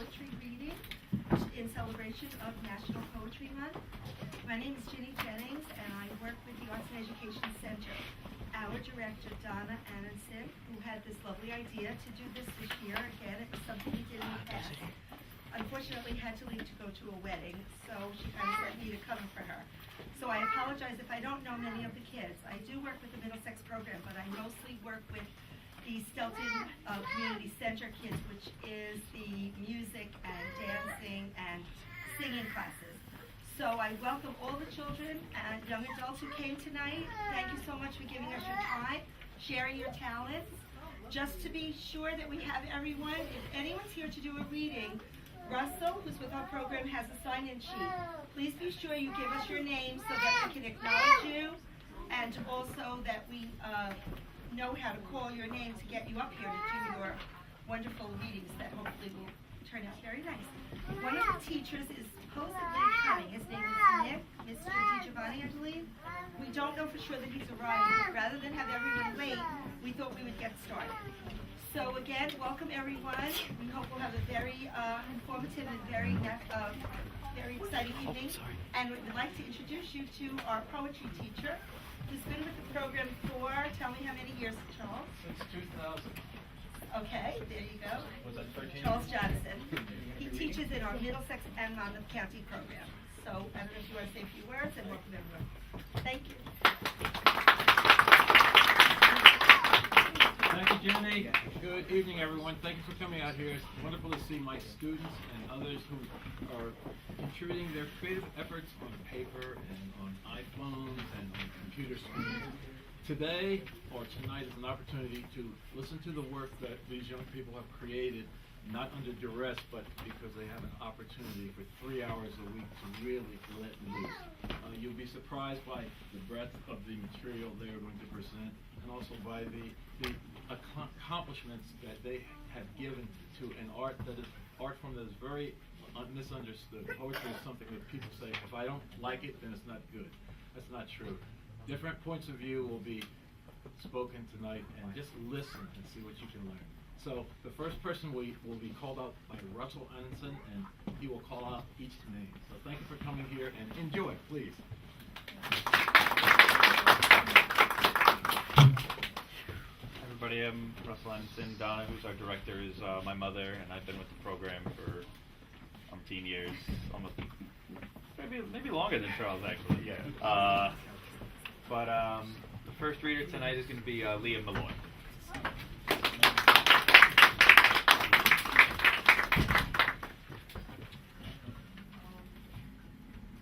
poetry reading in celebration of National Poetry Month. My name is Ginny Jennings, and I work with the Arts and Education Center. Our director, Donna Annenson, who had this lovely idea to do this year. Again, it was something we did in the past. Unfortunately, had to leave to go to a wedding, so she kind of sent me to cover for her. So I apologize if I don't know many of the kids. I do work with the Middlesex program, but I mostly work with the Stelton Community Center kids, which is the music and dancing and singing classes. So I welcome all the children and young adults who came tonight. Thank you so much for giving us your time, sharing your talents. Just to be sure that we have everyone, if anyone's here to do a reading, Russell, who's with our program, has a sign-in sheet. Please be sure you give us your name so that we can acknowledge you, and also that we know how to call your name to get you up here to do your wonderful readings that hopefully will turn out very nice. One of the teachers is supposedly coming. His name is Nick, Mr. DiGiovanni, I believe. We don't know for sure that he's arriving, but rather than have everyone wait, we thought we would get started. So again, welcome everyone. We hope we'll have a very informative and very exciting evening. And we'd like to introduce you to our poetry teacher, who's been with the program for, tell me how many years, Charles? Since 2000. Okay, there you go. Was that 13? Charles Johnson. He teaches in our Middlesex and Monmouth County program. So I don't know if you want to say a few words, and welcome everyone. Thank you. Thank you, Jenny. Good evening, everyone. Thank you for coming out here. It's wonderful to see my students and others who are contributing their creative efforts on paper and on iPhones and on computer screens. Today, or tonight, is an opportunity to listen to the work that these young people have created, not under duress, but because they have an opportunity for 3 hours a week to really let loose. You'll be surprised by the breadth of the material they are going to present, and also by the accomplishments that they have given to an art form that is very misunderstood. Poetry is something that people say, if I don't like it, then it's not good. That's not true. Different points of view will be spoken tonight, and just listen and see what you can learn. So the first person will be called out by Russell Annenson, and he will call out each name. So thank you for coming here, and enjoy, please. Everybody, I'm Russell Annenson. Donna, who's our director, is my mother, and I've been with the program for umpteen years, almost maybe longer than Charles, actually. Yeah. But the first reader tonight is going to be Leah Malloy.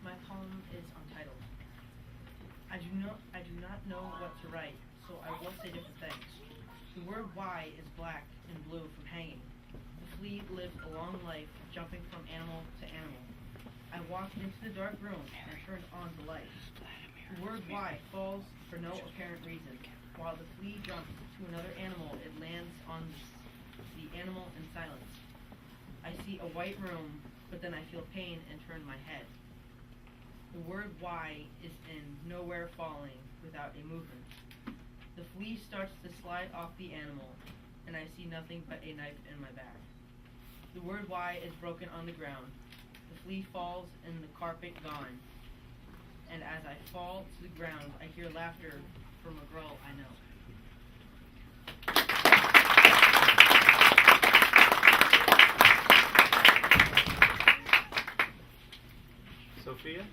My poem is untitled. I do not know what to write, so I will say different things. The word why is black and blue from hanging. The flea lived a long life, jumping from animal to animal. I walked into the dark room and turned on the light. The word why falls for no apparent reason. While the flea jumps to another animal, it lands on the animal in silence. I see a white room, but then I feel pain and turn my head. The word why is in nowhere falling without a movement. The flea starts to slide off the animal, and I see nothing but a knife in my back. The word why is broken on the ground. The flea falls and the carpet gone. And as I fall to the ground, I hear laughter from a girl I know. Sophia?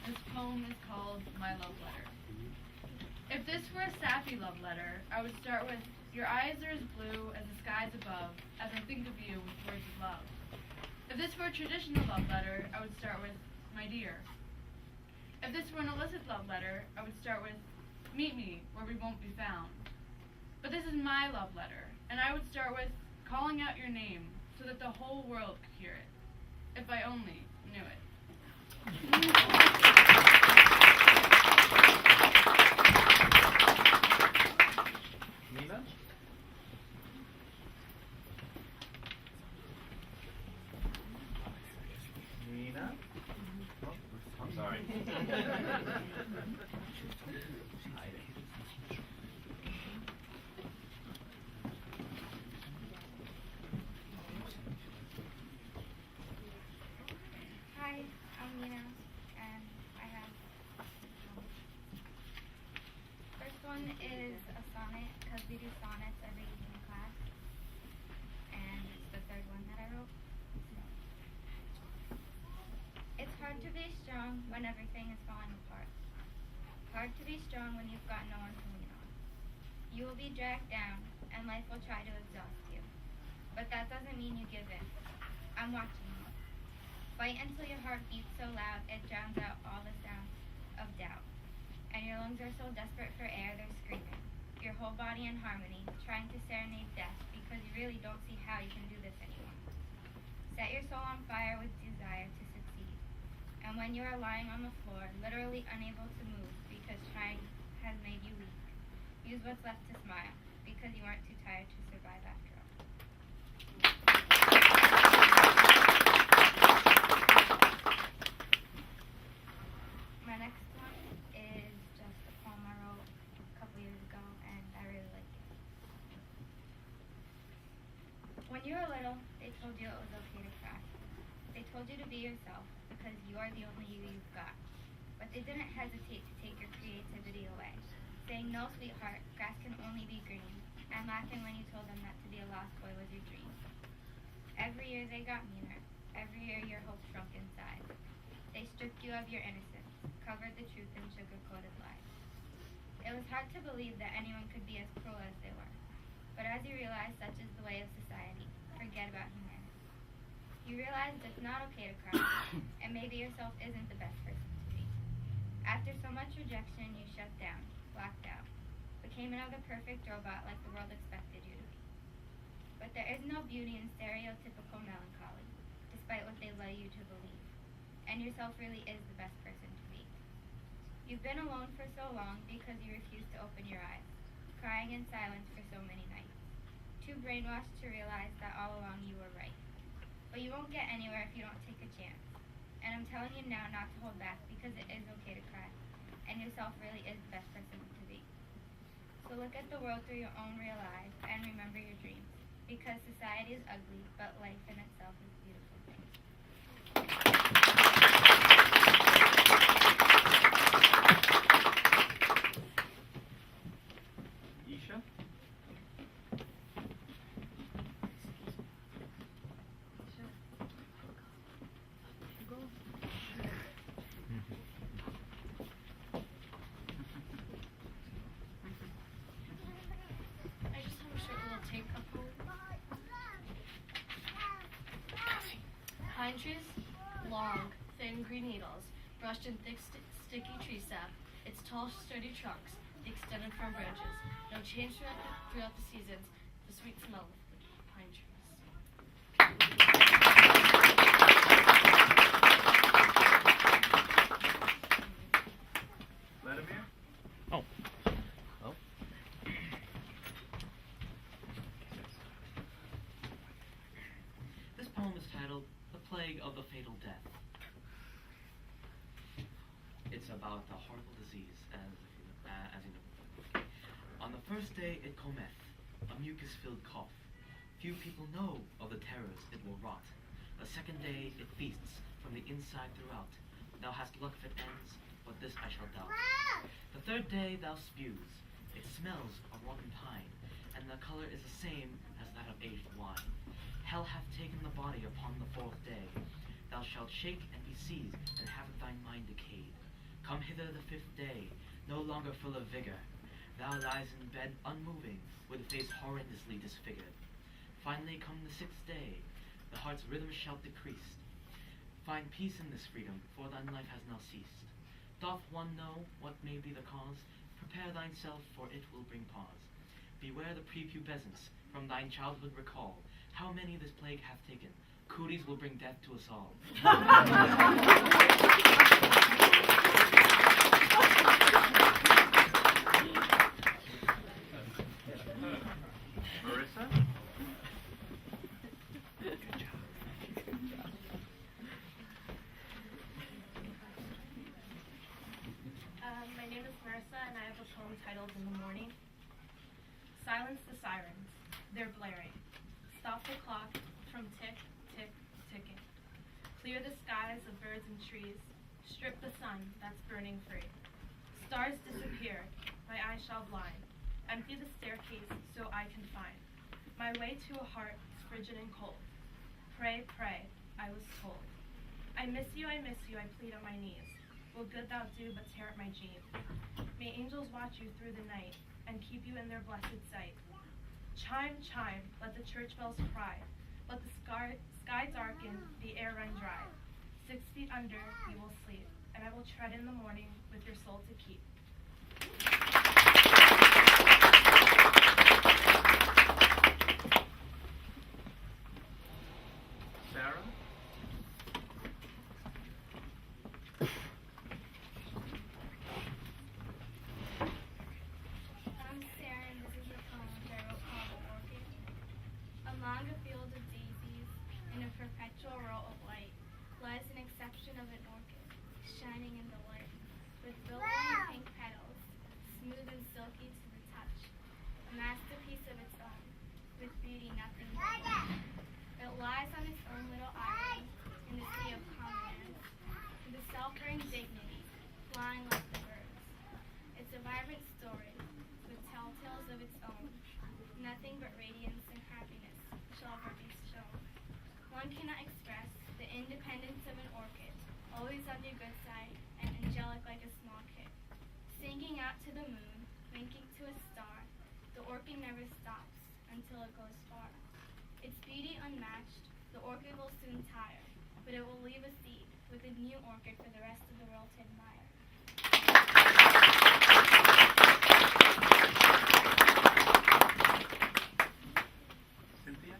This poem is called My Love Letter. If this were a sappy love letter, I would start with, your eyes are as blue as the skies above, as I think of you with words of love. If this were a traditional love letter, I would start with, my dear. If this were an illicit love letter, I would start with, meet me where we won't be found. But this is my love letter, and I would start with calling out your name so that the whole world could hear it, if I only knew it. Nina? Nina? Oh, I'm sorry. one is a sonnet, because we do sonnets every week in class. And it's the third one that I wrote. It's hard to be strong when everything is falling apart. Hard to be strong when you've got no one to lean on. You will be dragged down, and life will try to exhaust you. But that doesn't mean you give in. I'm watching you. Fight until your heart beats so loud it drowns out all the sounds of doubt. And your lungs are so desperate for air they're screaming. Your whole body in harmony, trying to serenade death because you really don't see how you can do this anymore. Set your soul on fire with desire to succeed. And when you are lying on the floor, literally unable to move because trying has made you weak, use what's left to smile because you aren't too tired to survive after all. My next one is just a poem I wrote a couple years ago, and I really like it. When you were little, they told you it was okay to cry. They told you to be yourself because you are the only you you've got. But they didn't hesitate to take your creativity away, saying, "No, sweetheart, grass can only be green," and laughing when you told them that to be a lost boy was your dream. Every year they got meaner. Every year your hopes shrunk inside. They stripped you of your innocence, covered the truth in sugar-coated lies. It was hard to believe that anyone could be as cruel as they were. But as you realize such is the way of society, forget about humanity. You realize it's not okay to cry, and maybe yourself isn't the best person to be. After so much rejection, you shut down, blacked out, became another perfect robot like the world expected you to be. But there is no beauty in stereotypical melancholy, despite what they lay you to believe, and yourself really is the best person to be. You've been alone for so long because you refused to open your eyes, crying in silence for so many nights, too brainwashed to realize that all along you were right. But you won't get anywhere if you don't take a chance. And I'm telling you now not to hold back because it is okay to cry, and yourself really is the best person to be. So look at the world through your own real eyes and remember your dreams, because society is ugly, but life in itself is a beautiful thing. Isha? I just have a short little take up poem. Pine trees, long, thin green needles, brushed in thick, sticky tree sap. Its tall, sturdy trunks, extended from branches. No change throughout the seasons. The sweet smell of the pine trees. Vladimir? Oh. Well. This poem is titled The Plague of the Fatal Death. It's about a horrible disease, as you know. On the first day it cometh, a mucus-filled cough. Few people know of the terrors it will wrought. The second day it feasts from the inside throughout. Thou hast luck if it ends, but this I shall doubt. The third day thou spews. It smells of rotten pine, and the color is the same as that of aged wine. Hell hath taken the body upon the fourth day. Thou shalt shake and be seized, and have thine mind decayed. Come hither the fifth day, no longer full of vigor. Thou lies in bed unmoving, with face horrendously disfigured. Finally come the sixth day, the heart's rhythm shall decrease. Find peace in this freedom, for thine life has now ceased. Doth one know what may be the cause? Prepare thyself, for it will bring pause. Beware the prepubescence, from thine childhood recall. How many this plague hath taken? Cooties will bring death to us all. Marissa? My name is Marissa, and I have a poem titled In the Morning. Silence the sirens. They're blaring. Stop the clock from tick, tick, ticking. Clear the skies of birds and trees. Strip the sun that's burning free. Stars disappear. My eyes I shall blind. Empty the staircase so I can find my way to a heart frigid and cold. Pray, pray, I was told. I miss you, I plead on my knees. What good thou do but tear at my jeans? May angels watch you through the night and keep you in their blessed sight. Chime, chime, let the church bells cry. Let the sky darken, the air run dry. 6 feet under, you will sleep, and I will tread in the morning with your soul to keep. Sarah? I'm Sarah, and this is a poem that I wrote called Orchid. Along a field of daisies, in a perpetual row of light, lies an exception of an orchid, shining in the light, with billowing pink petals, smooth and silky to the touch, a masterpiece of its own, with beauty nothing but one. It lies on its own little island, in the sea of commoners, with a self-earned dignity, flying like the birds. It's a vibrant story, with telltales of its own. Nothing but radiance and happiness shall ever be shown. One cannot express the independence of an orchid, always on your good side, and angelic like a small kid. Singing out to the moon, winking to a star, the orchid never stops until it goes far. Its beauty unmatched, the orchid will soon tire, but it will leave a seed with a new orchid for the rest of the world to admire. Cynthia?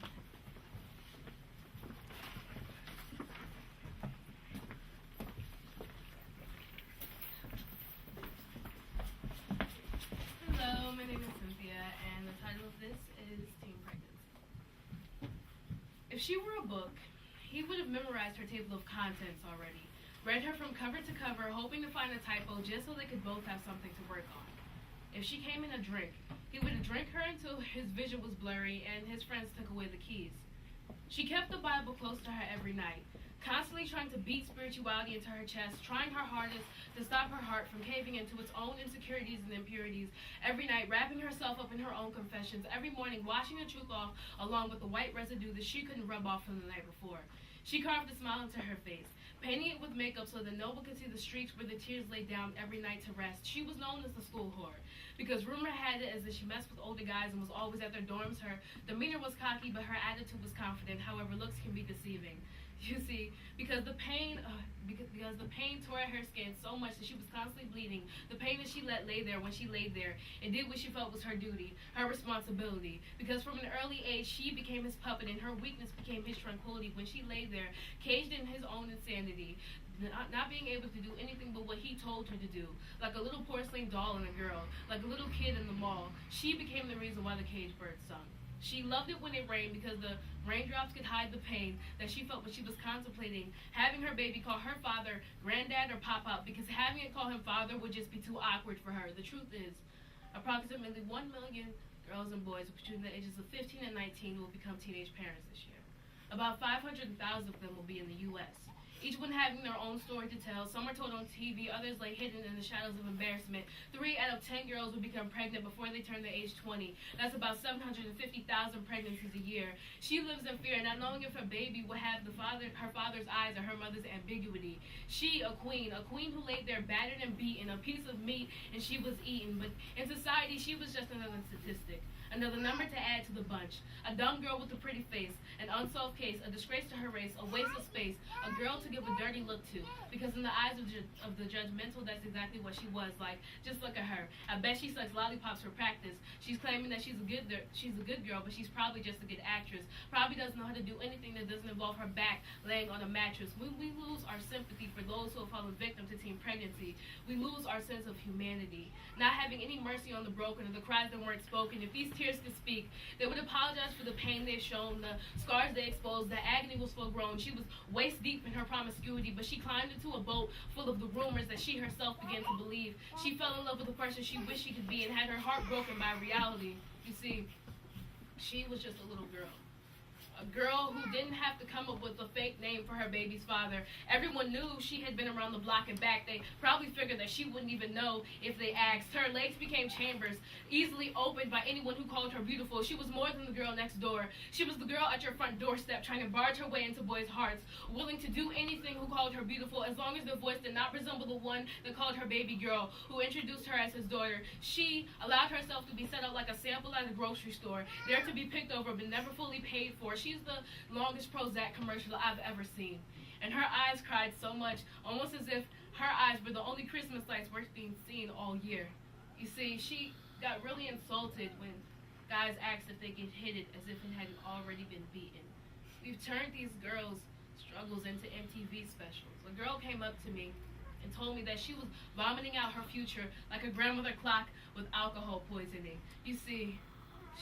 Hello, my name is Cynthia, and the title of this is Teen Pregnancy. If she were a book, he would have memorized her table of contents already, read her from cover to cover, hoping to find a typo just so they could both have something to work on. If she came in a drink, he would drink her until his vision was blurry and his friends took away the keys. She kept the Bible close to her every night, constantly trying to beat spirituality into her chest, trying her hardest to stop her heart from caving into its own insecurities and impurities. Every night, wrapping herself up in her own confessions. Every morning, washing the truth off along with the white residue that she couldn't rub off from the night before. She carved a smile into her face, painting it with makeup so that no one could see the streaks where the tears lay down every night to rest. She was known as the school whore, because rumor had it as that she messed with older guys and was always at their dorms. Her demeanor was cocky, but her attitude was confident. However, looks can be deceiving. You see, because the pain tore at her skin so much that she was constantly bleeding. The pain that she let lay there when she laid there and did what she felt was her duty, her responsibility. Because from an early age, she became his puppet, and her weakness became his tranquility when she lay there, caged in his own insanity, not being able to do anything but what he told her to do. Like a little porcelain doll in a girl, like a little kid in the mall, she became the reason why the caged bird sung. She loved it when it rained because the raindrops could hide the pain that she felt when she was contemplating having her baby call her father granddad or pop-up, because having it call him father would just be too awkward for her. The truth is, approximately 1 million girls and boys between the ages of 15 and 19 will become teenage parents this year. About 500,000 of them will be in the U.S., each one having their own story to tell. Some are told on TV, others lay hidden in the shadows of embarrassment. 3 out of 10 girls will become pregnant before they turn the age 20. That's about 750,000 pregnancies a year. She lives in fear, not knowing if her baby will have her father's eyes or her mother's ambiguity. She, a queen who laid there battered and beaten, a piece of meat, and she was eaten. But in society, she was just another statistic, another number to add to the bunch. A dumb girl with a pretty face, an unsolved case, a disgrace to her race, a waste of space, a girl to give a dirty look to. Because in the eyes of the judgmental, that's exactly what she was like. Just look at her. I bet she sucks lollipops for practice. She's claiming that she's a good girl, but she's probably just a good actress. Probably doesn't know how to do anything that doesn't involve her back laying on a mattress. We lose our sympathy for those who have fallen victim to teen pregnancy. We lose our sense of humanity. Not having any mercy on the broken or the cries that weren't spoken. If these tears could speak, they would apologize for the pain they've shown, the scars they exposed, the agony was full grown. She was waist deep in her promiscuity, but she climbed into a boat full of the rumors that she herself began to believe. She fell in love with the person she wished she could be and had her heart broken by reality. You see, she was just a little girl. A girl who didn't have to come up with a fake name for her baby's father. Everyone knew she had been around the block and back. They probably figured that she wouldn't even know if they asked. Her legs became chambers, easily opened by anyone who called her beautiful. She was more than the girl next door. She was the girl at your front doorstep, trying to barge her way into boys' hearts, willing to do anything who called her beautiful, as long as their voice did not resemble the one that called her baby girl, who introduced her as his daughter. She allowed herself to be set up like a sample at a grocery store, there to be picked over but never fully paid for. She's the longest Prozac commercial I've ever seen. And her eyes cried so much, almost as if her eyes were the only Christmas lights worth being seen all year. You see, she got really insulted when guys asked if they could hit it as if it hadn't already been beaten. We've turned these girls' struggles into MTV specials. A girl came up to me and told me that she was vomiting out her future like a grandmother clock with alcohol poisoning. You see,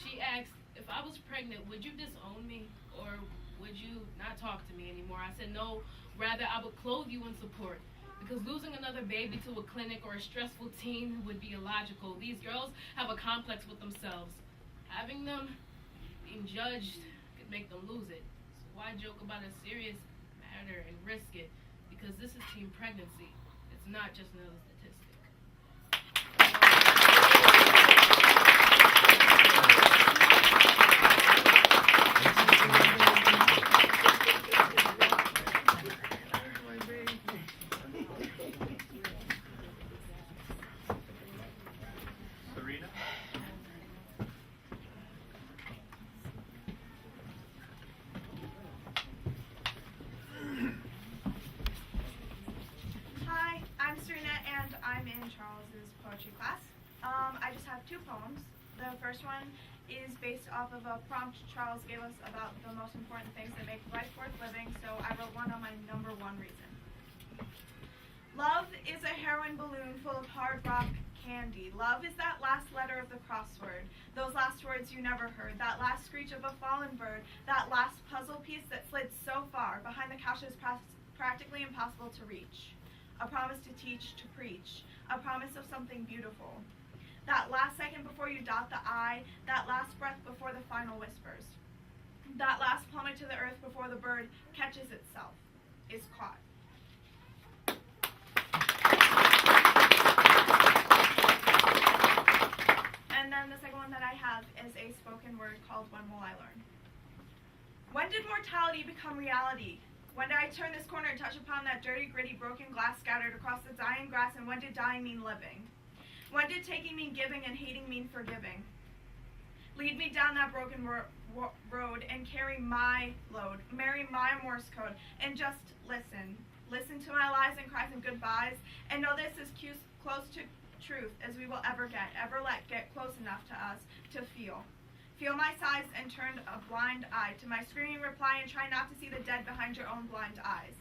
she asked, if I was pregnant, would you disown me, or would you not talk to me anymore? I said no, rather I would clothe you in support, because losing another baby to a clinic or a stressful teen would be illogical. These girls have a complex with themselves. Having them being judged could make them lose it. So why joke about a serious matter and risk it? Because this is teen pregnancy. It's not just another statistic. Serena? Hi, I'm Serena and I'm in Charles's poetry class. I just have two poems. The first one is based off of a prompt Charles gave us about the most important things that make life worth living, so I wrote one on my number one reason. Love is a heroin balloon full of hard rock candy. Love is that last letter of the crossword, those last words you never heard, that last screech of a fallen bird, that last puzzle piece that slid so far behind the couch is practically impossible to reach. A promise to teach, to preach, a promise of something beautiful. That last second before you dot the I, that last breath before the final whispers. That last plummet to the earth before the bird catches itself, is caught. And then the second one that I have is a spoken word called When Will I Learn? When did mortality become reality? When did I turn this corner and touch upon that dirty, gritty, broken glass scattered across the dying grass, and when did dying mean living? When did taking mean giving and hating mean forgiving? Lead me down that broken road and carry my load, marry my Morse code, and just listen. Listen to my lies and cries and goodbyes, and know this is close to truth as we will ever get close enough to us to feel. Feel my sighs and turn a blind eye to my screaming reply and try not to see the dead behind your own blind eyes.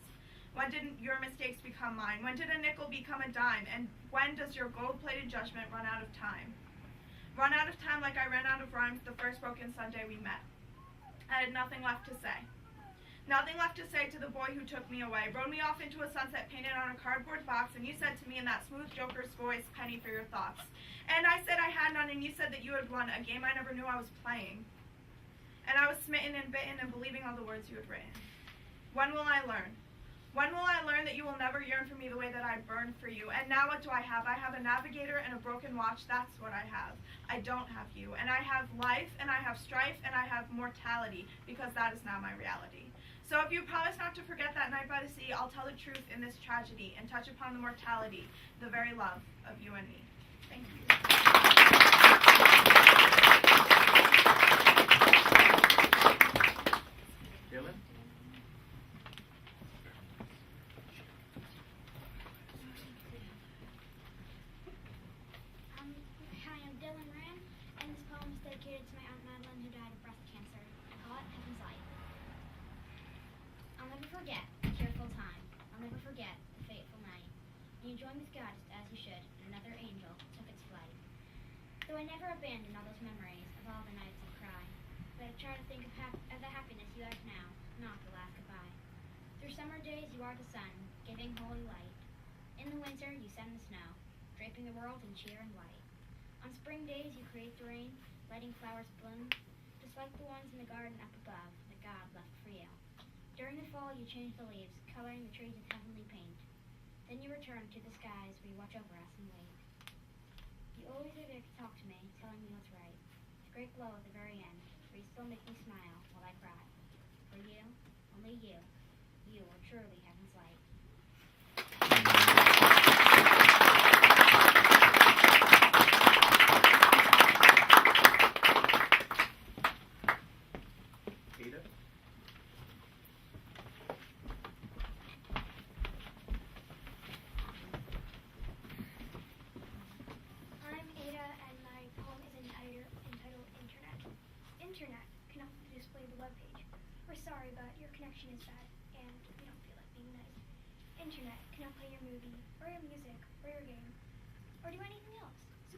When did your mistakes become mine? When did a nickel become a dime? And when does your gold-plated judgment run out of time? Run out of time like I ran out of rhymes the first broken Sunday we met. I had nothing left to say. Nothing left to say to the boy who took me away, rode me off into a sunset painted on a cardboard box, and you said to me in that smooth joker's voice, penny for your thoughts. And I said I had none, and you said that you had won a game I never knew I was playing. And I was smitten and bitten and believing all the words you had written. When will I learn? When will I learn that you will never yearn for me the way that I burned for you? And now what do I have? I have a navigator and a broken watch. That's what I have. I don't have you. And I have life, and I have strife, and I have mortality, because that is now my reality. So if you promise not to forget that night by the sea, I'll tell the truth in this tragedy and touch upon the mortality, the very love of you and me. Thank you. Dylan? Hi, I'm Dylan Rand, and this poem is dedicated to my Aunt Madeline, who died of breast cancer. I call it Heaven's Light. I'll never forget the tearful time. I'll never forget the fateful night. And you joined with God as you should, and another angel took its flight. Though I never abandoned all those memories of all the nights of cry, but I try to think of the happiness you have now, not the last goodbye. Through summer days you are the sun, giving holy light. In the winter you send the snow, draping the world in cheer and light. On spring days you create the rain, letting flowers bloom. just like the ones in the garden up above that God left for you. During the fall, you change the leaves, coloring the trees with heavenly paint. Then you return to the skies where you watch over us and wait. You always are there to talk to me, telling me what's right. The great glow at the very end, where you still make me smile while I cry. For you, only you are truly heaven's light. Ada? I'm Ada, and my poem is entitled Internet. Internet cannot display the webpage. We're sorry, but your connection is bad, and we don't feel like being nice. Internet cannot play your movie, or your music, or your game, or do anything else. So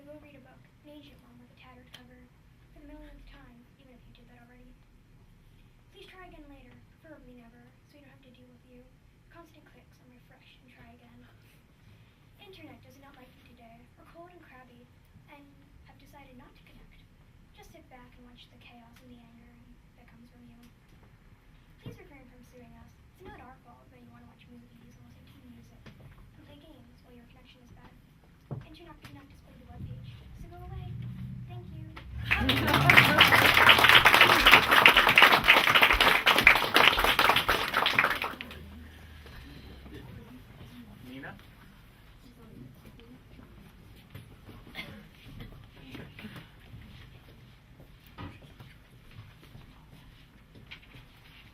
go read a book, an ancient one with a tattered cover, for the millionth time, even if you did that already. Please try again later, preferably never, so you don't have to deal with you. Constant clicks on refresh and try again. Internet does not like you today. We're cold and crabby, and have decided not to connect. Just sit back and watch the chaos and the anger that comes from you. Please refrain from suing us. It's not our fault that you want to watch movies or listen to music and play games while your connection is bad. Internet cannot display the webpage, so go away. Thank you. Nina?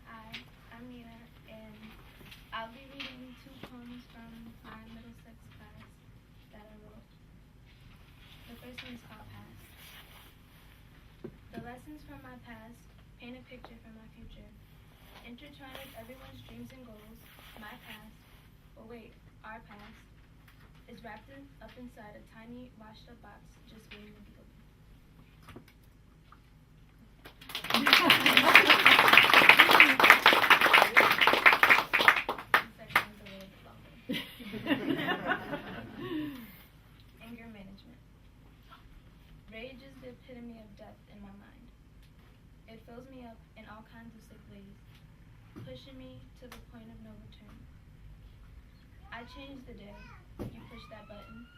Hi, I'm Nina, and I'll be reading two poems from my middle sixth class that I wrote. The first one is called Past. The lessons from my past paint a picture for my future. Intertwined with everyone's dreams and goals, my past, but wait, our past, is wrapped up inside a tiny, washed-up box just waiting to be opened. Anger management. Rage is the epitome of death in my mind. It fills me up in all kinds of sick ways, pushing me to the point of no return. I changed the day you pushed that button,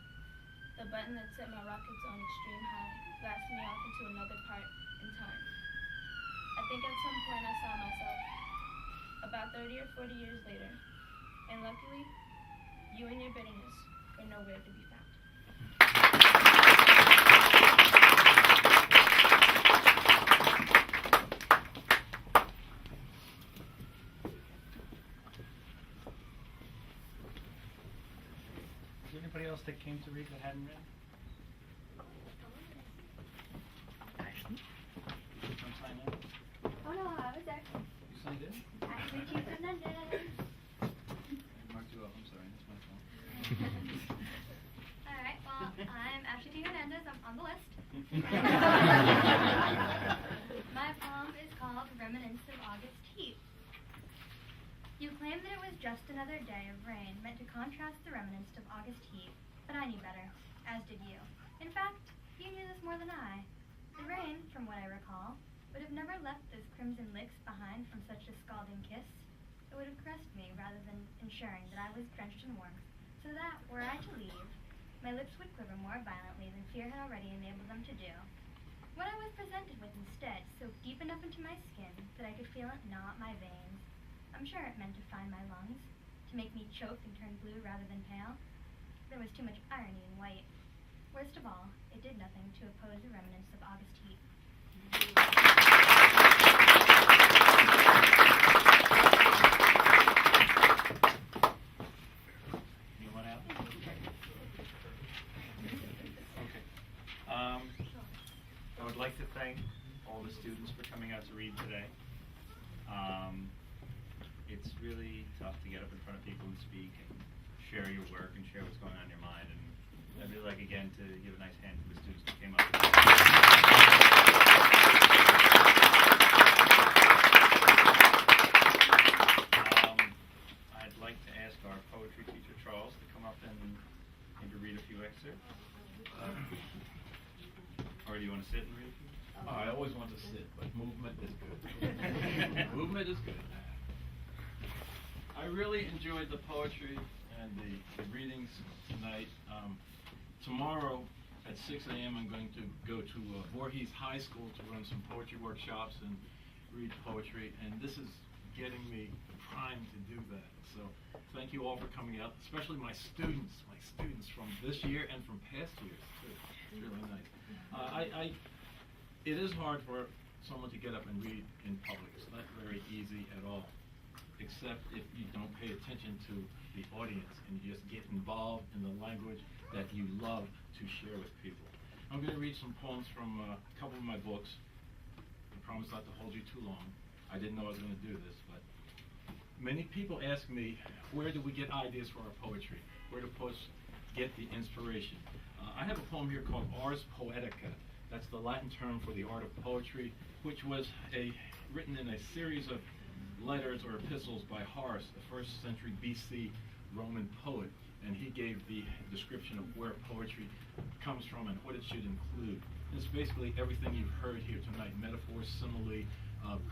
the button that set my rockets on extreme high, blasting me off into another part in time. I think at some point I saw myself, about 30 or 40 years later, and luckily, you and your bitterness were nowhere to be found. Is there anybody else that came to read that hadn't read? Don't sign in? Oh no, I was there. You signed in? Metuchen NJ. Mark you up, I'm sorry, that's my fault. Alright, well, I'm Ashley Hernandez. I'm on the list. My poem is called Remnants of August Heat. You claimed that it was just another day of rain meant to contrast the remnants of August heat, but I knew better, as did you. In fact, you knew this more than I. The rain, from what I recall, would have never left those crimson licks behind from such a scalding kiss. It would have caressed me rather than ensuring that I was drenched in warmth, so that, were I to leave, my lips would quiver more violently than fear had already enabled them to do. What I was presented with instead soaked deep enough into my skin that I could feel it gnaw at my veins. I'm sure it meant to find my lungs, to make me choke and turn blue rather than pale. There was too much irony in white. Worst of all, it did nothing to oppose the remnants of August heat. Anyone else? Okay. I would like to thank all the students for coming out to read today. It's really tough to get up in front of people and speak and share your work and share what's going on in your mind. And I'd really like again to give a nice hand to the students that came up. I'd like to ask our poetry teacher Charles to come up and to read a few excerpts. Or do you want to sit and read a few? Oh, I always want to sit, but movement is good. Movement is good. I really enjoyed the poetry and the readings tonight. Tomorrow at 6 a.m. I'm going to go to Voorhees High School to run some poetry workshops and read poetry, and this is getting me primed to do that. So thank you all for coming out, especially my students from this year and from past years too. It's really nice. It is hard for someone to get up and read in public. It's not very easy at all, except if you don't pay attention to the audience and you just get involved in the language that you love to share with people. I'm going to read some poems from a couple of my books. I promise not to hold you too long. I didn't know I was going to do this, but many people ask me, where do we get ideas for our poetry? Where do poets get the inspiration? I have a poem here called Ars Poetica. That's the Latin term for the art of poetry, which was written in a series of letters or epistles by Horace, the 1st century BC Roman poet, and he gave the description of where poetry comes from and what it should include. It's basically everything you've heard here tonight: metaphor, simile,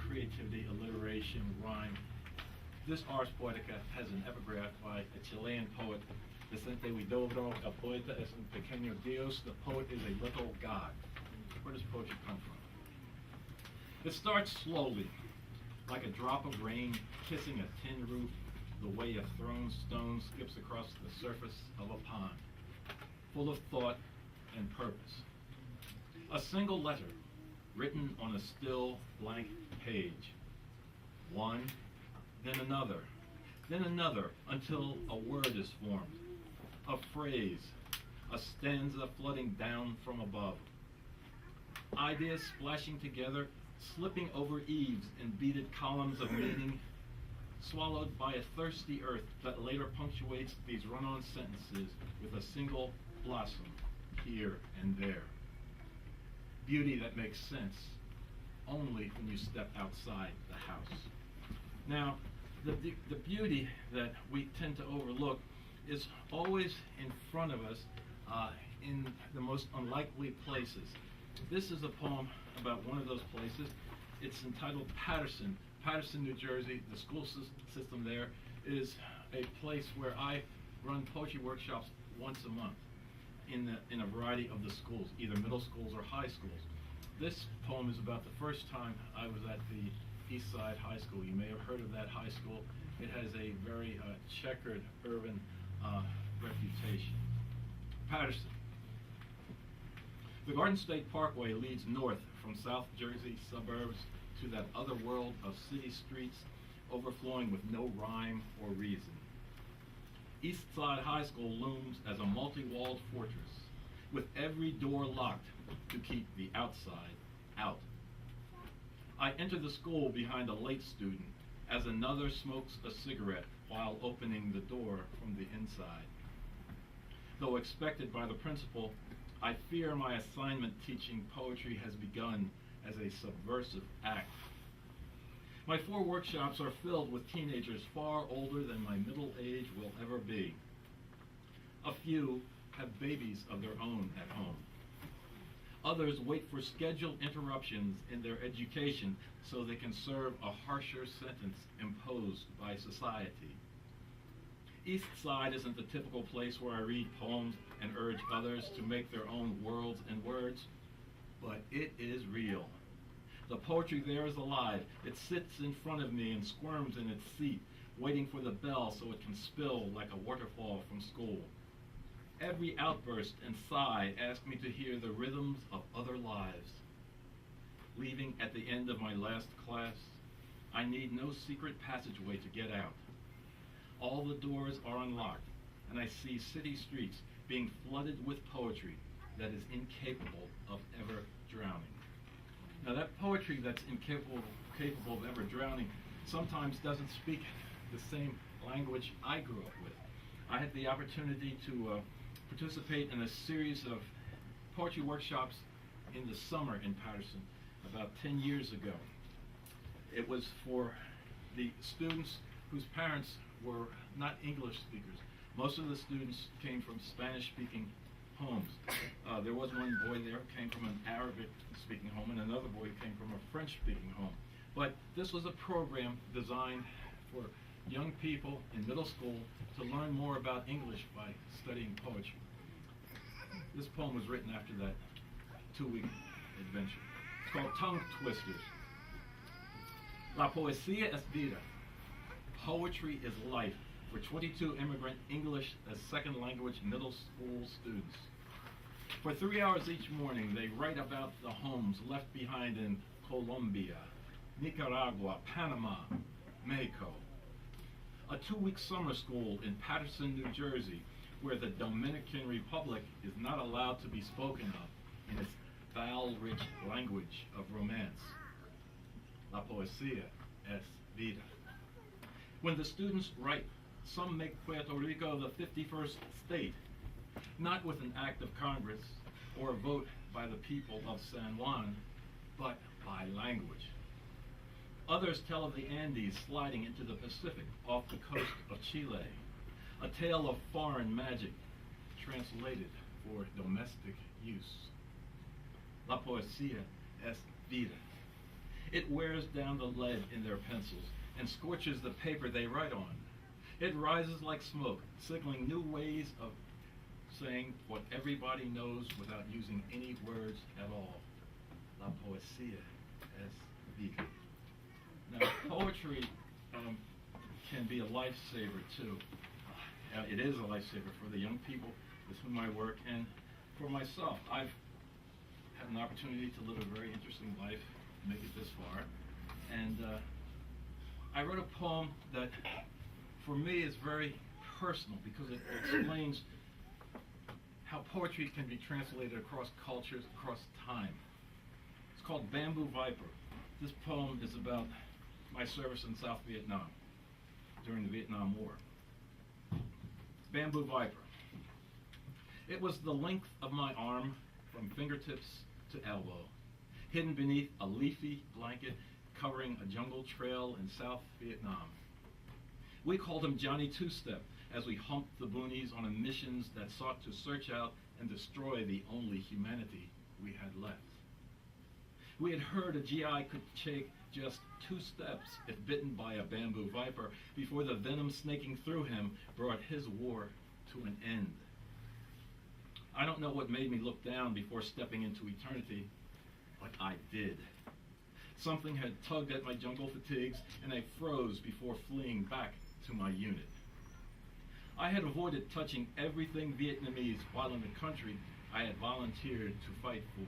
creativity, alliteration, rhyme. This Ars Poetica has an epigraph by a Chilean poet, Vicente Huidobro. El poeta es un pequeño Dios. The poet is a little God. Where does poetry come from? It starts slowly, like a drop of rain kissing a tin roof, the way a thrown stone skips across the surface of a pond, full of thought and purpose. A single letter written on a still blank page. One, then another, until a word is formed, a phrase, a stanza flooding down from above. Ideas splashing together, slipping over eaves in beaded columns of meaning, swallowed by a thirsty earth that later punctuates these run-on sentences with a single blossom here and there. Beauty that makes sense only when you step outside the house. Now, the beauty that we tend to overlook is always in front of us in the most unlikely places. This is a poem about one of those places. It's entitled Paterson. Paterson, New Jersey. The school system there is a place where I run poetry workshops once a month in a variety of the schools, either middle schools or high schools. This poem is about the first time I was at the East Side High School. You may have heard of that high school. It has a very checkered urban reputation. Paterson. The Garden State Parkway leads north from South Jersey suburbs to that other world of city streets overflowing with no rhyme or reason. East Side High School looms as a multi-walled fortress, with every door locked to keep the outside out. I enter the school behind a late student as another smokes a cigarette while opening the door from the inside. Though expected by the principal, I fear my assignment teaching poetry has begun as a subversive act. My 4 workshops are filled with teenagers far older than my middle age will ever be. A few have babies of their own at home. Others wait for scheduled interruptions in their education so they can serve a harsher sentence imposed by society. East Side isn't the typical place where I read poems and urge others to make their own worlds and words, but it is real. The poetry there is alive. It sits in front of me and squirms in its seat, waiting for the bell so it can spill like a waterfall from school. Every outburst and sigh ask me to hear the rhythms of other lives. Leaving at the end of my last class, I need no secret passageway to get out. All the doors are unlocked, and I see city streets being flooded with poetry that is incapable of ever drowning. Now that poetry that's capable of ever drowning sometimes doesn't speak the same language I grew up with. I had the opportunity to participate in a series of poetry workshops in the summer in Paterson about 10 years ago. It was for the students whose parents were not English speakers. Most of the students came from Spanish-speaking homes. There was one boy there who came from an Arab Arabic-speaking home, and another boy came from a French-speaking home. But this was a program designed for young people in middle school to learn more about English by studying poetry. This poem was written after that 2-week adventure. It's called Tongue Twisters. La poesía es vida. Poetry is life for 22 immigrant English as second language middle school students. For 3 hours each morning, they write about the homes left behind in Colombia, Nicaragua, Panama, Mexico. A 2-week summer school in Paterson, New Jersey, where the Dominican Republic is not allowed to be spoken of in its vowel-rich language of romance. La poesía es vida. When the students write, some make Puerto Rico the 51st state, not with an act of Congress or a vote by the people of San Juan, but by language. Others tell of the Andes sliding into the Pacific off the coast of Chile, a tale of foreign magic translated for domestic use. La poesía es vida. It wears down the lead in their pencils and scorches the paper they write on. It rises like smoke, signaling new ways of saying what everybody knows without using any words at all. La poesía es vida. Now, poetry can be a lifesaver too. It is a lifesaver for the young people with whom I work, and for myself. I've had an opportunity to live a very interesting life, make it this far, and I wrote a poem that, for me, is very personal because it explains how poetry can be translated across cultures, across time. It's called Bamboo Viper. This poem is about my service in South Vietnam during the Vietnam War. Bamboo Viper. It was the length of my arm from fingertips to elbow, hidden beneath a leafy blanket covering a jungle trail in South Vietnam. We called him Johnny Two-Step as we humped the boonies on missions that sought to search out and destroy the only humanity we had left. We had heard a GI could take just 2 steps if bitten by a bamboo viper before the venom snaking through him brought his war to an end. I don't know what made me look down before stepping into eternity, but I did. Something had tugged at my jungle fatigues, and I froze before fleeing back to my unit. I had avoided touching everything Vietnamese while in the country I had volunteered to fight for.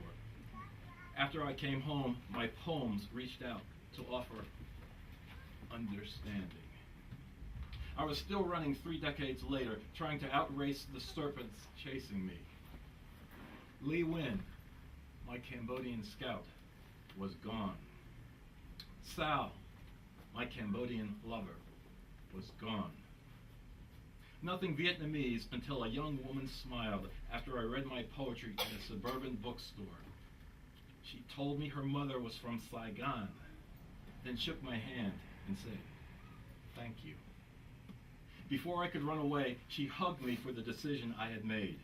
After I came home, my poems reached out to offer understanding. I was still running 3 decades later, trying to outrace the serpents chasing me. Lee Win, my Cambodian scout, was gone. Sal, my Cambodian lover, was gone. Nothing Vietnamese until a young woman smiled after I read my poetry at a suburban bookstore. She told me her mother was from Saigon, then shook my hand and said, "Thank you." Before I could run away, she hugged me for the decision I had made.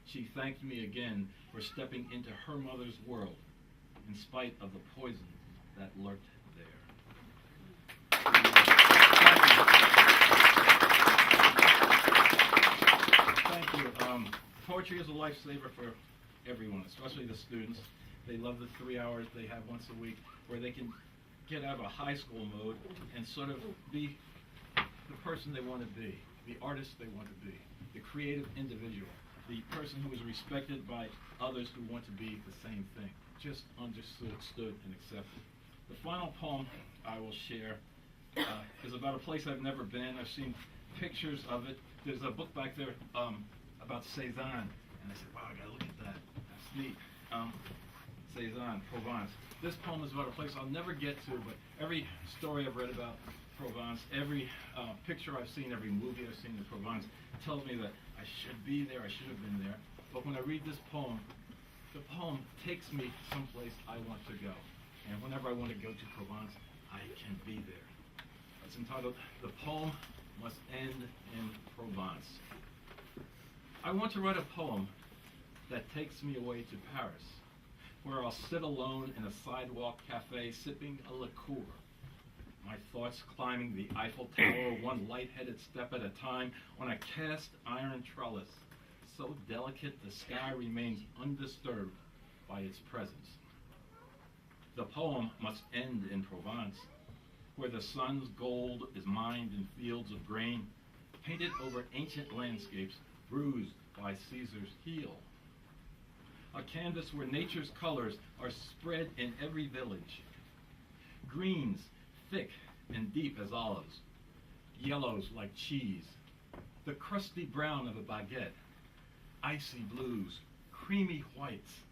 She thanked me again for stepping into her mother's world, in spite of the poison that lurked there. Thank you. Poetry is a lifesaver for everyone, especially the students. They love the 3 hours they have once a week where they can get out of a high school mode and sort of be the person they want to be, the artist they want to be, the creative individual, the person who is respected by others who want to be the same thing, just understood and accepted. The final poem I will share is about a place I've never been. I've seen pictures of it. There's a book back there about Cézanne, and I said, wow, I gotta look at that. That's neat. Cézanne, Provence. This poem is about a place I'll never get to, but every story I've read about Provence, every picture I've seen, every movie I've seen in Provence tells me that I should be there, I should have been there. But when I read this poem, the poem takes me someplace I want to go. And whenever I want to go to Provence, I can be there. It's entitled, "The Poem Must End in Provence." I want to write a poem that takes me away to Paris, where I'll sit alone in a sidewalk cafe sipping a liqueur. My thoughts climbing the Eiffel Tower one light-headed step at a time on a cast iron trellis, so delicate the sky remains undisturbed by its presence. The poem must end in Provence, where the sun's gold is mined in fields of grain, painted over ancient landscapes bruised by Caesar's heel. A canvas where nature's colors are spread in every village. Greens thick and deep as olives, yellows like cheese, the crusty brown of a baguette, icy blues, creamy whites,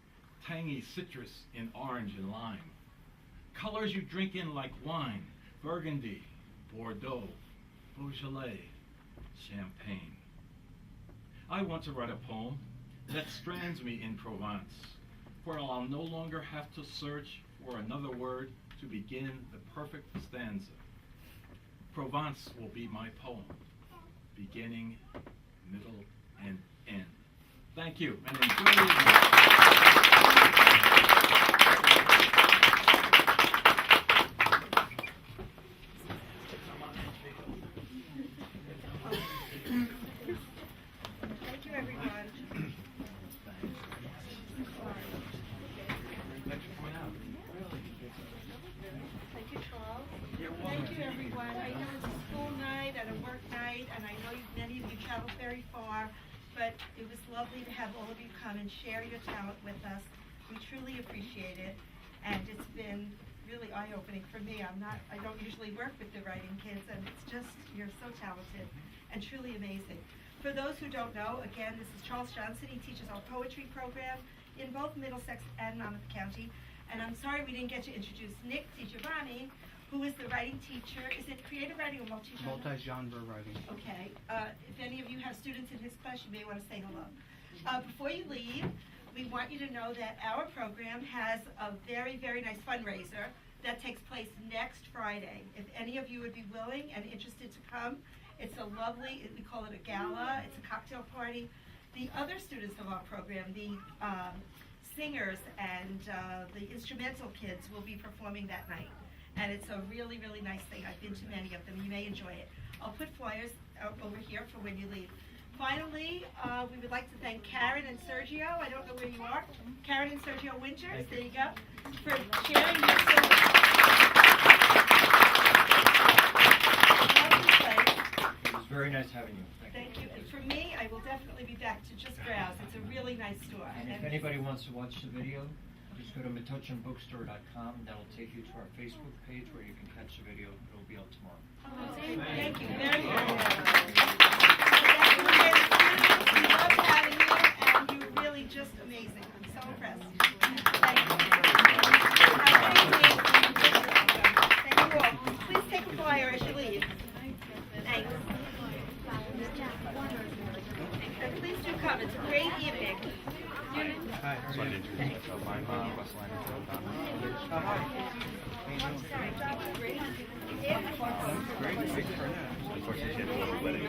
tangy citrus in orange and lime. Colors you drink in like wine, Burgundy, Bordeaux, Beaujolais, Champagne. I want to write a poem that strands me in Provence, where I'll no longer have to search for another word to begin the perfect stanza. Provence will be my poem, beginning, middle, and end. Thank you, and enjoy the evening. Thank you, everyone. Thank you, Charles. Thank you, everyone. I know it's a school night and a work night, and I know many of you travel very far, but it was lovely to have all of you come and share your talent with us. We truly appreciate it, and it's been really eye-opening for me. I don't usually work with the writing kids, and it's just, you're so talented and truly amazing. For those who don't know, again, this is Charles Johnson. He teaches our poetry program in both Middlesex and Monmouth County. And I'm sorry we didn't get to introduce Nick DiGiovanni, who is the writing teacher. Is it creative writing or multi-genre? Multi-genre writing. Okay. If any of you have students in his class, you may want to say hello. Before you leave, we want you to know that our program has a very, very nice fundraiser that takes place next Friday. If any of you would be willing and interested to come, it's a lovely, we call it a gala, it's a cocktail party. The other students of our program, the singers and the instrumental kids will be performing that night. And it's a really, really nice thing. I've been to many of them. You may enjoy it. I'll put flyers out over here for when you leave. Finally, we would like to thank Karen and Sergio. I don't know where you are. Karen and Sergio Winters, there you go, for sharing this lovely place. It was very nice having you. Thank you. And for me, I will definitely be back to just browse. It's a really nice store. And if anybody wants to watch the video, just go to metuchenbookstore.com, and that'll take you to our Facebook page where you can catch the video. It'll be up tomorrow. Thank you very much. We love having you, and you're really just amazing. I'm so impressed. Thank you. Thank you all. Please take a flyer as you leave. Thanks. And please do come. It's a great evening. Hi, So I did my mom, Russell Unfortunately, she had a little wedding.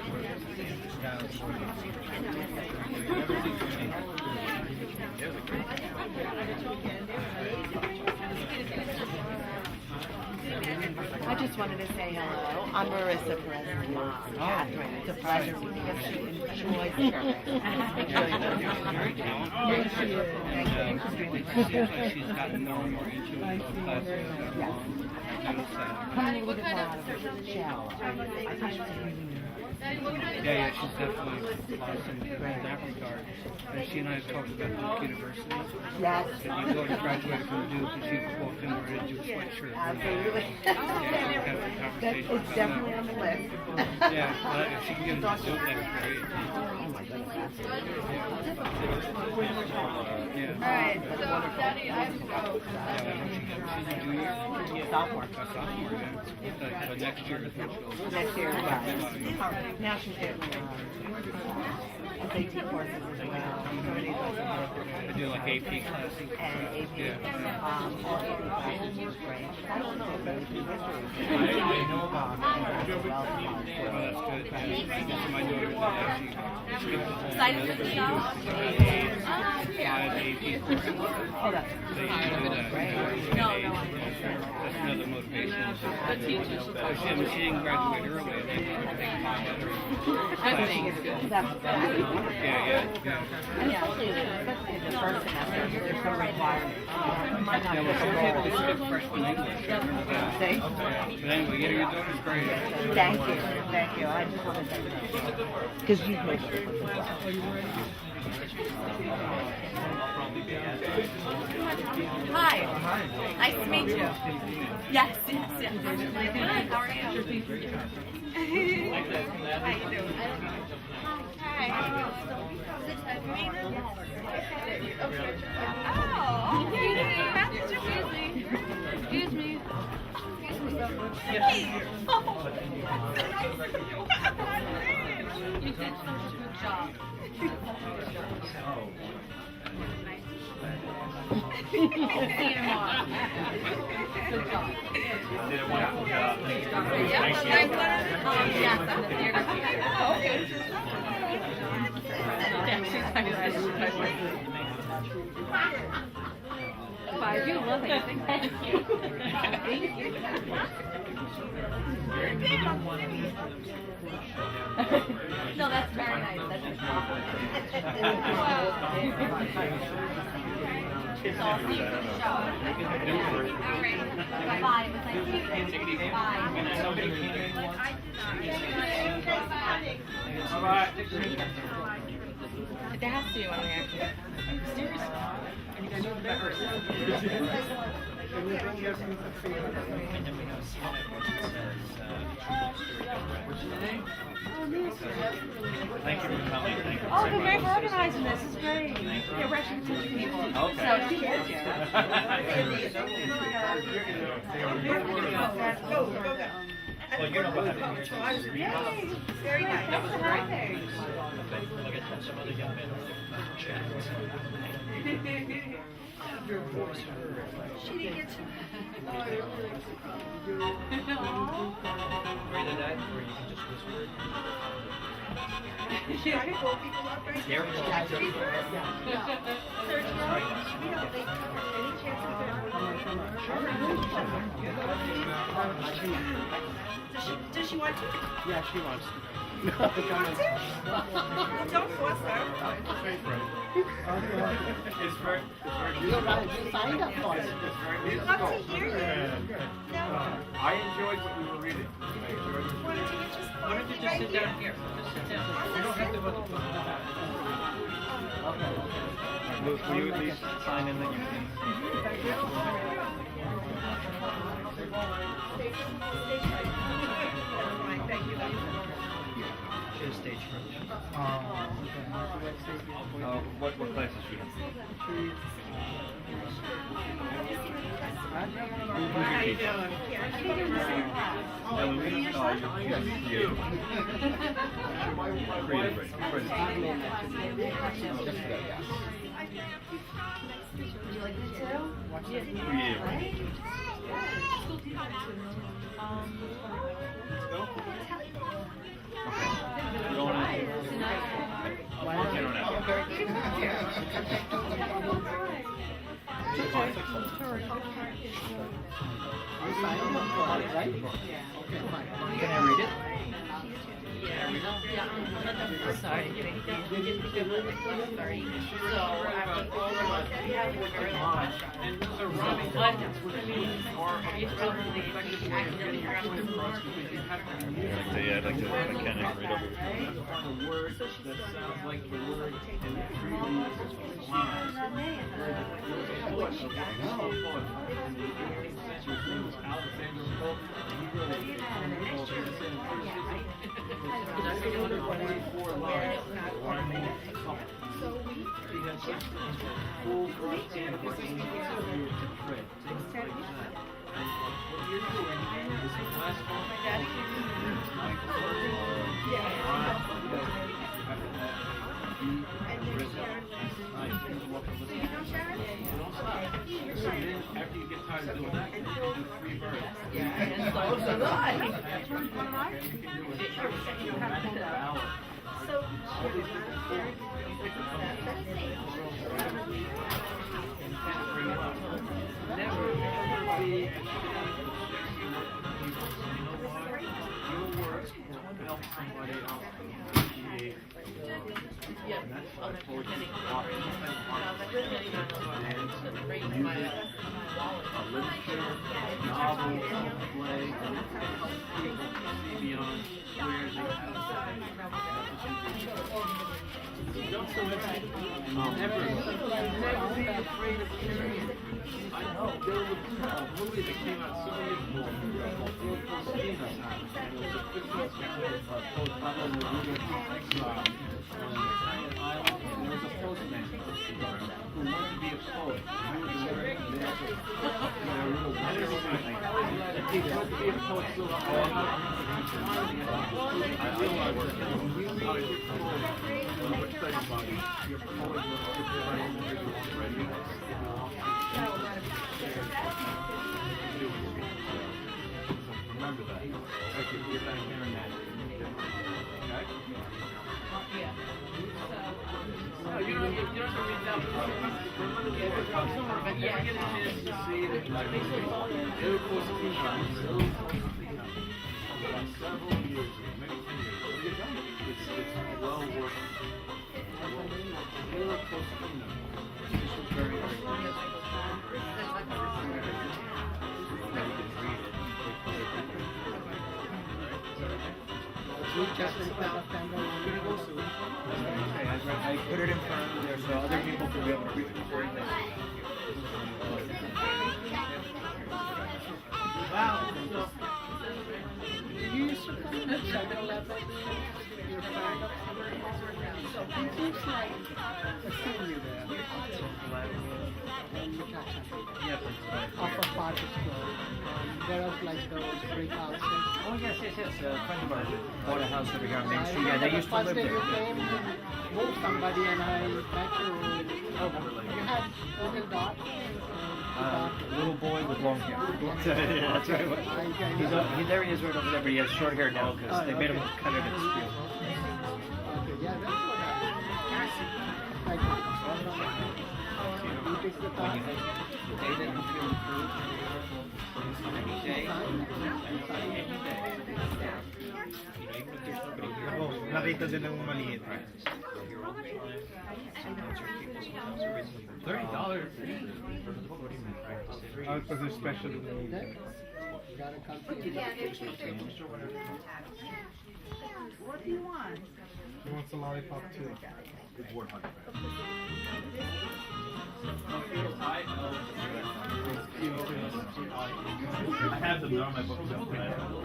I just wanted to say hello. I'm Marissa Perez's mom, Catherine. It's a pleasure meeting you. She enjoys service. She's gotten more and more into it. Coming a little bit more out of her shell. I think she's really nervous. Yeah, she's definitely awesome in that regard. And she and I have talked about Duke University. Yes. And you go to graduate from Duke, and she walked in wearing a Duke sweatshirt. Absolutely. It's definitely on the list. Yeah, well, if she can get into Duke, that'd be great. Oh my goodness. Yeah. Alright, so Daddy, I have to go. She's a junior. Sophomore. A sophomore, yeah. But next year is when she'll... Next year, yeah. Now she's getting SAT courses as well. I do like AP classes. And AP, Yeah. all AP classes are great. I don't know if AP history is I know about it. Oh, that's good. Yeah. My daughter did that. She skipped the whole Excited for the show? 5 AP courses. Oh, that's They show that. No, That's another motivation. She didn't graduate early. They would take 5 other classes. That's Yeah. And especially in the first semester, there's some requirements. Might not Yeah, be well, some people able to skip freshman English. See? But anyway, your daughter's great. Thank you. I just want to say that. Because you've made it. Hi. Nice to meet you. Yes. Good. How are you? How you doing? Hi. Oh, excuse me. Hey. You did such a good job. See you tomorrow. Good job. Did a wonderful job. Yes, I'm the theater teacher. I do love it. Thank you. Thank you. No, that's very nice. That's a compliment. So I'll see you for the show. All right. Bye-bye. Thank you. Bye. There has to be one there. Seriously? Thank you for coming. Thank you Oh, they're great for organizing this. It's great. Yeah, we're actually teaching people. Okay. So she cares, Well, you know what happened here. Yay! Very nice. That's great. Look at some other young men chat. She didn't get to. Either that, or you can just whisper. Try to pull people up right Careful. now. Sergio, they cover any chance of Does she want to? Yeah, she wants to. You want to? Well, don't force her. It's very, You signed up for it. We'd love to hear you. No. I enjoyed what you were reading. Why don't you just Why don't you just sit down here? Just sit down. You don't have to go to the Will you at least sign in that you can? Thank you. She has stage fright. What class is she in? Who's your teacher? Eloise? Oh, yes. Creative writing. Would you like this too? Creative writing. Okay. You don't want to... You don't have to. Can I read it? Sorry. I'd like to mechanic read over. A word that sounds like the word in the previous line. Alexander Pope, and he wrote full first-hand what you're doing is the last one. after you get tired of doing that, you can do three birds. And so do I. Never ever be ashamed you know what? Your work will help somebody else appreciate and that's why poetry is often music, literature, novels, play, and it helps people see beyond where they don't so never be afraid of change. I know there was a movie that came out so years ago called Christina, and it was a fictional account of post Pablo Neruda's exile on an Italian island, and there was a postman who wanted to be a poet. He was very bad. Neruda wanted to be a poet so bad. I realized that when you are a poet, what's that about it? Your poet was ready. Remember that. Like if you're back hearing that. Okay? No, you don't have to read that. If you ever get a chance to see it, like, it was several years, maybe 10 years. It's well worth it. Very, I put it in front of there so other people can be able to read it before they Wow. You used to come to 7-Eleven, your friend, so he keeps like seeing you there. Off of Park Square. There was like those brick houses. Oh yes. A friend of ours bought a house over here on Main Street. Yeah, they used to live First day there. you came and moved somebody and I met you. You had little dot. Little boy with long hair. Yeah, that's right. There he is right over there, but he has short hair now because they made him cut it at school. Okay, yeah, that's what happened. You take the time. Day that you feel improved, any day, Ako, nakita din ng maliit. $30. Oh, it was a special meeting. Gotta come to you. What do you want? He wants a lollipop too. I have them, they're on my bookshelf, but I don't.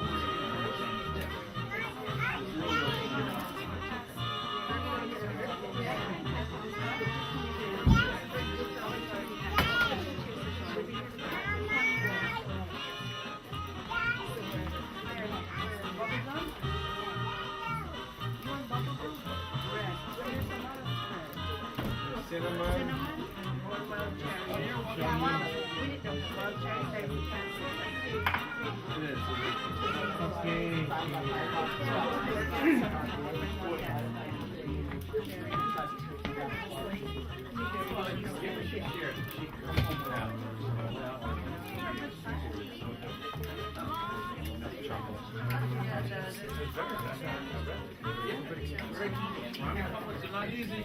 It's not easy.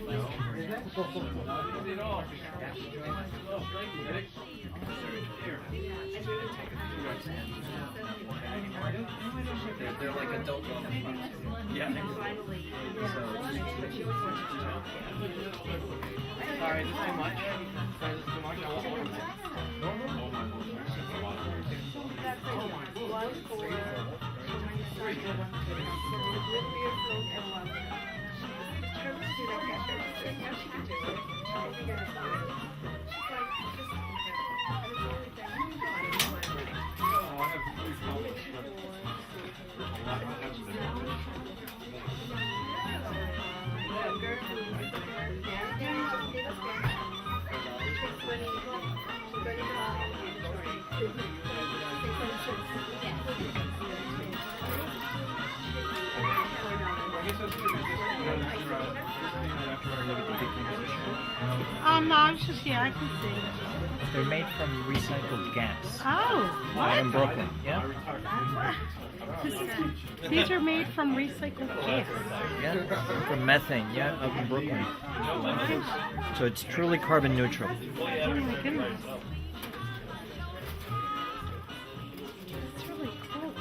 Not easy at all. Thank you, Nick. they're like adult lollipops. Yeah. Sorry, is this too much? Sorry, is this too much? No, I was just, yeah, I can see. They're made from recycled gas. Oh, what? In Brooklyn, yeah? These are made from recycled gas. Yeah, from methane, yeah, up in Brooklyn. So it's truly carbon neutral. Oh my goodness. It's really cool.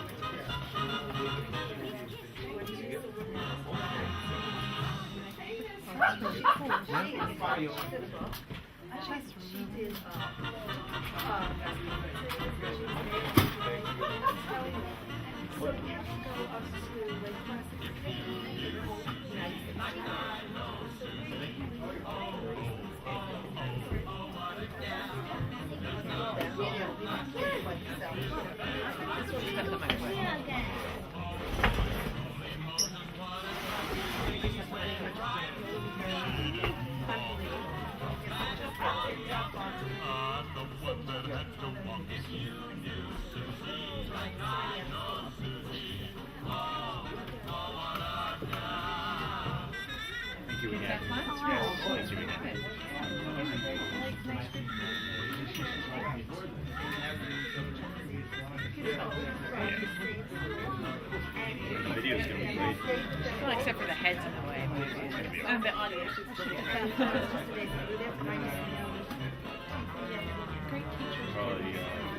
Thank you again. Thank you again. The video's gonna be great. Well, except for the heads in the way. And the audience is Probably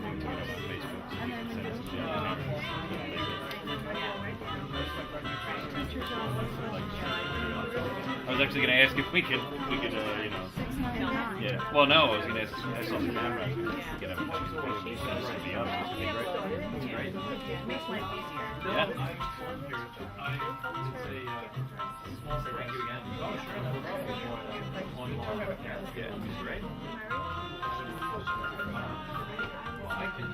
link to it on Facebook so you can send it to I was actually gonna ask if we could, you know. Yeah. Well, no, I was gonna ask. I saw the camera. We could have a photo send it to the others. That'd be great. That's great. Makes life easier. Yeah. Thank you again. Yeah. Great. I can.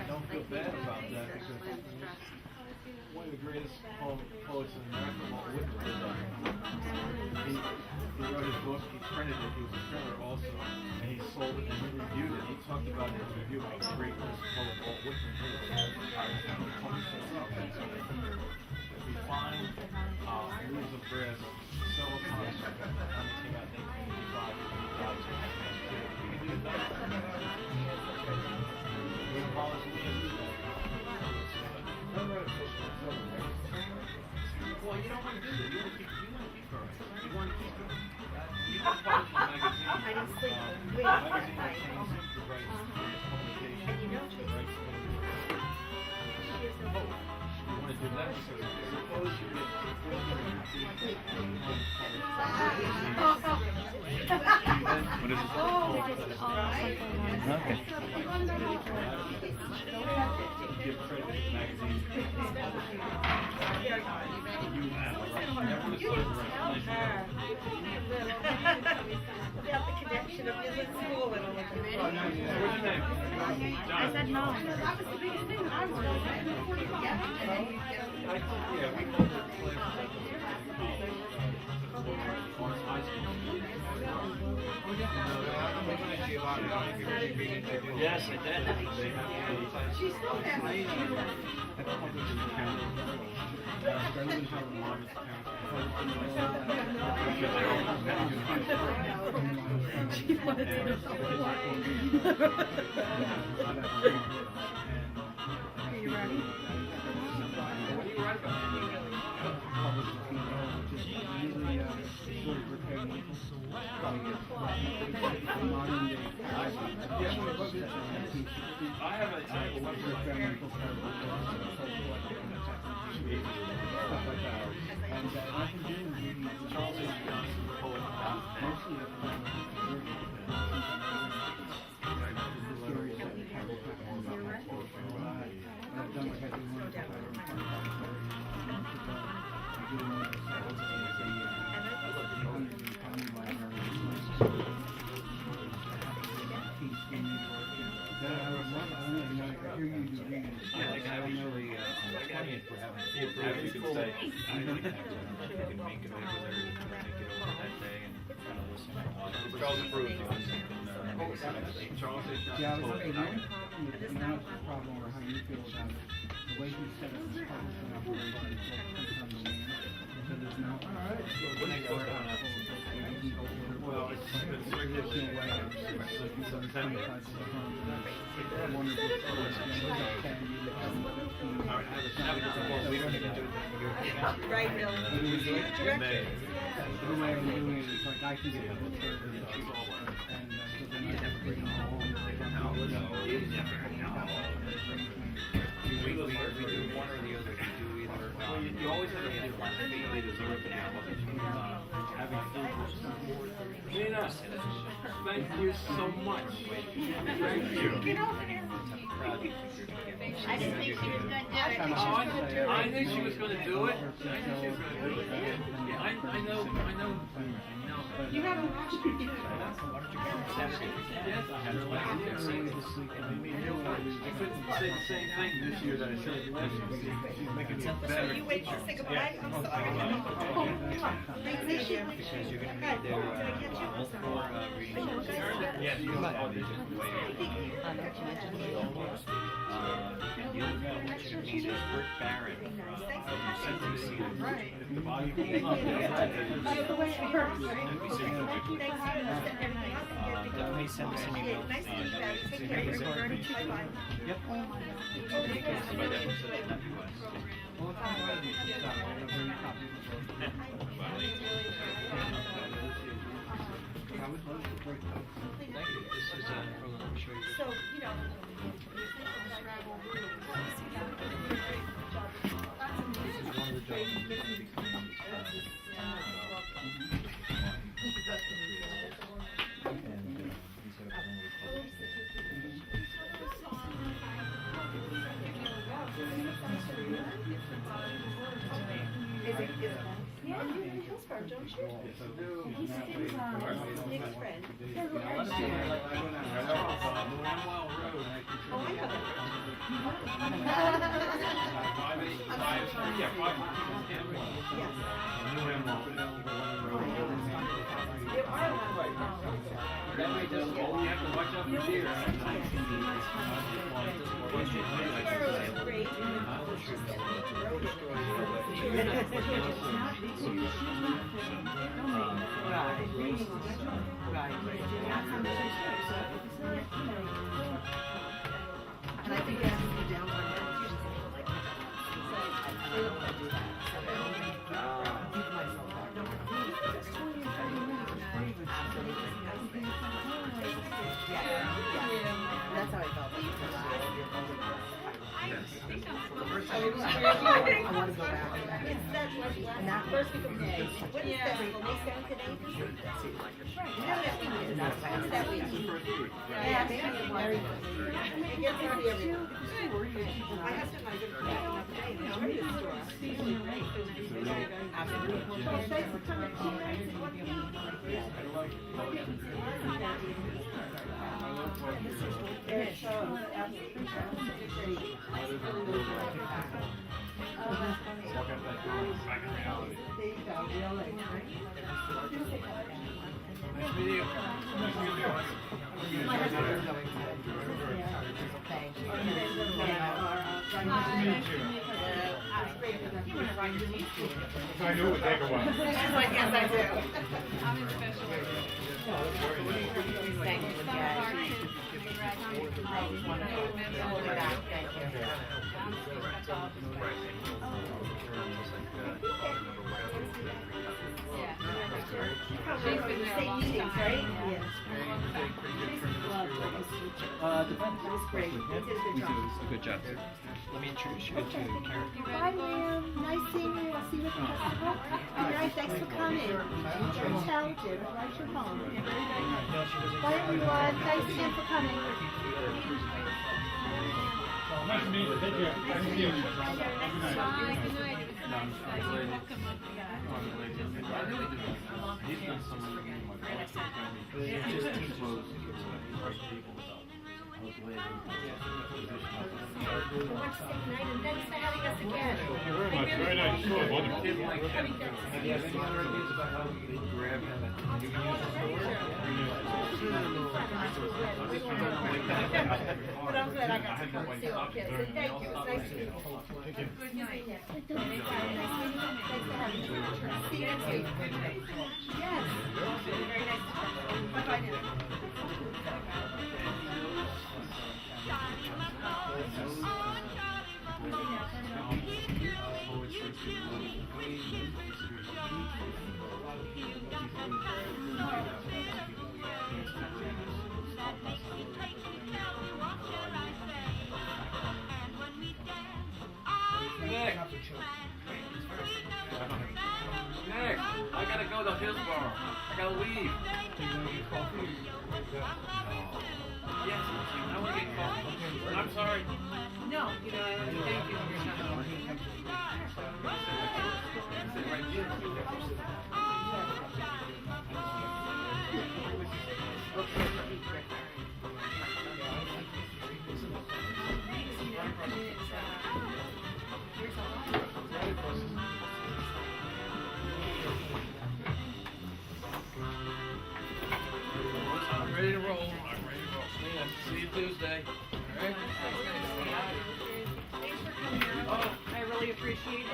Don't feel bad about that because one of the greatest poets in America, Walt Whitman, did that. He wrote his book, he printed it, he was a printer also, and he sold it and he reviewed it. He talked about it in his review how great this poet Walt Whitman is. We find leaves of grass so upon us, came out in 1885, we can do that. We abolish leaves. Well, you don't want to do that. You want to keep her. You want to keep her. You want to publish a magazine. I didn't sleep. Magazine that changes the rights to publication. And you know the rights to you want to do that because suppose you get What is it? Okay. give credit to the magazine. About the connection of music school and all of that. What's your name? I said no. That was the biggest thing that I was going to say. Yeah, we call it Yes, I did. She's still She wanted to know. Are you ready? I have a table. Charles H. Johnson, the poet, Charles approved. Charles H. Yeah, I Johnson. was wondering, the only problem with the problem or how you feel about it, the way he set up his policy and operation is all on the man. So there's no. Well, it's regular way. Right, Bill. The way I'm doing it is like I can get public service and so then I have to bring them home. We do one or the other. We do either. You always have to get one thing they deserve now. Having food. Nina, thank you so much. Thank you. Get over there. I didn't think she was going to do it. I knew she was going to do it. I knew she was going to do it. Yeah, I know. You haven't watched it. Yes, I had her last year. I couldn't say the same thing this year that I said last year. She's making me better. You wait to say goodbye? I'm sorry. Thanks, you. Because you're going to meet their multiple readings. Yes, You have auditions way I want you to meet Bert Barron from Sentencing Season. The body By the way, it hurts. Definitely send us an email. Nice to meet you. Take care. Bye-bye. Yep. By that was Thank you. This is from the show you. So, you know. Yeah, you live in Hillsborough, don't you? Yes, I do. Nick's friend. Oh, I know. And I think that's the downtown managers like that. So I don't do that. Keep myself out. Yeah. That's how I felt. I want to go back. It's that and that first week of May. What is that week? May 7th and 8th? You know that week is. What's that week? Yeah, very good. It gets early every week. My husband and I did it the other day. We went to the store. Absolutely. So say September 2nd and what do you I knew it would take a while. She's like, yes, I do. I'm in special ed. Thank you again. Hold it back. Thank you. She's been there a long time. Depends, right? Yes. Depends. That was great. You did a good We job. do a good job. Let me introduce you to Karen. Bye, ma'am. Nice seeing you. I'll see you at the festival. All right, thanks for coming. You're intelligent. Write your home. Bye, everyone. Thanks again for coming. Nice to meet you. Take care. Nice to meet you. Good night. He's done some of my just too close. Thanks for having us again. Thank you very much. Very nice. Sure. Wonderful. Have you had any other ideas about how they grab him and you can use the store? But I'm glad I got to come and see all kids. So thank you. It's nice to meet you. Good night. Nice to meet you. Thanks for having me. See you next week. Yes. Very nice to talk to you. Bye-bye now. Nick! Nick! I gotta go to Hillsborough. I gotta leave. Yes, I wanna get coffee. I'm sorry. No, you know, thank you for your time. Sit right here. I'm ready to roll. I'm ready to roll. See you Tuesday. All right? Thanks for coming here. Oh. I really appreciate it.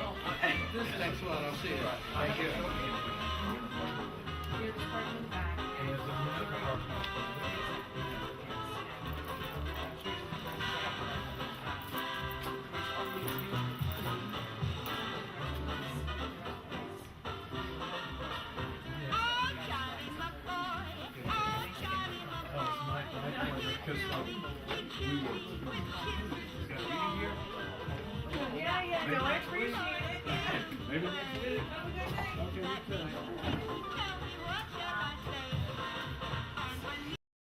Thanks a lot. I'll see you. Thank you. Here's the part in the back. Yeah, no, I appreciate it. Maybe next week. Okay, you could.